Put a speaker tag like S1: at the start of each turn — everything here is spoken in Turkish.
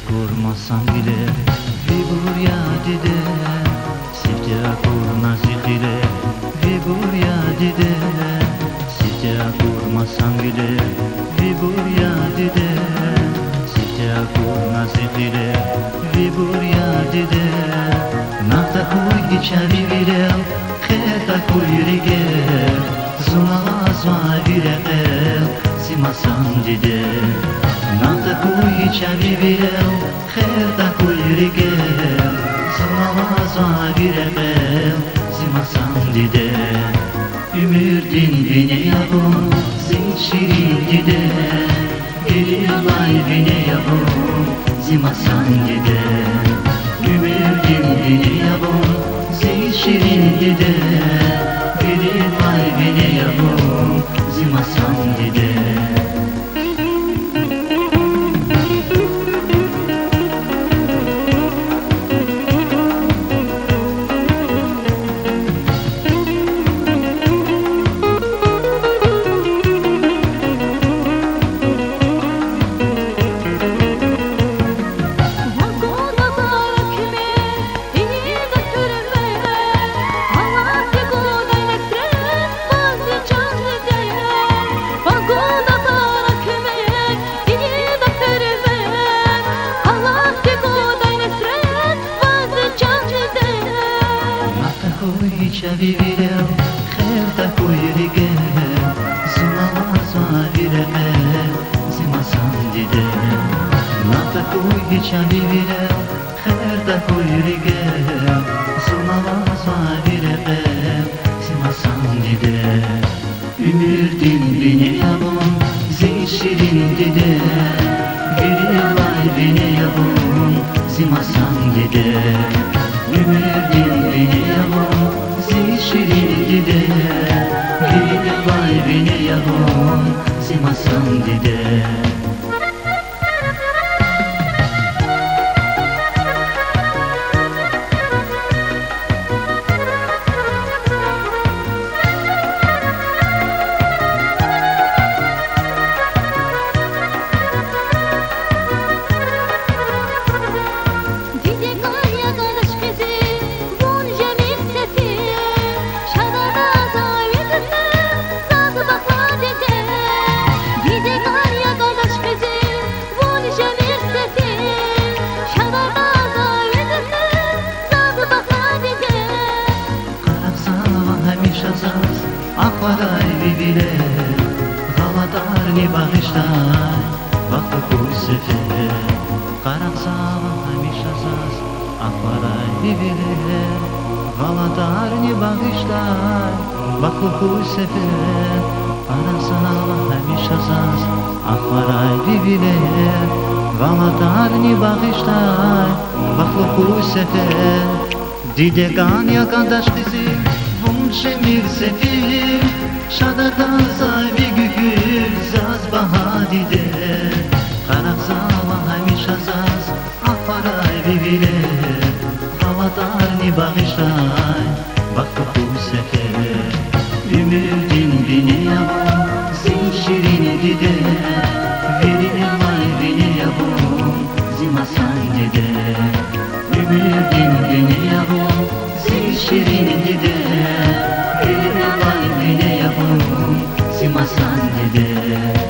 S1: kurmasan bile Vibur ya dide Sifte kurna zikire Vibur ya dide Sifte kurmasan bile Vibur ya dide Sifte kurna zikire Vibur ya dide Nahta kuy içeri bile Kheta kuy rige Zuna azma bile Simasan dide Nahta kuy içeri bile Kheta kuy rige Zuna azma bile Simasan dide Ümürdin bine yavrum Zeyt şirin dide Gelilay bine yavrum Simasan dide Ümürdin bine yavrum Zeyt şirin dide Gelilay bine yavrum Simasan dide Çevirev, khevta kuyruge, zuna vazireme, zimasan dide. Nata kuy çevirev, khevta kuyruge, zuna vazireme, zimasan dide. Ümürdin bine yavrum, zeyşirin dide. Gelilay bine yavrum, zimasan dide. Ümürdin bine yavrum, şirin dide Gelilay bine yavrum Simasan dide Akvaray bibile Galadar ni bağışlar Vakı kuy sefer Karaksav hamişasaz Akvaray bibile Galadar ni bağışlar Vakı kuy sefer Karaksav hamişasaz Akvaray bibile Galadar ni bağışlar Vakı kuy sefer Didegan ya kardeş kızım Şemir sefir Şadada sahibi gükür Zaz bahadide Karakzava hamişazaz Akparay bibile Havadar ni bağışay Vakı bu sefer Ümürdin bine yavrum Zeyşirin dide Verilmay bine yavrum Zimasan dide Ümürdin bine yavrum Zeyşirin dide Gelilay bine yavrum Simasan dide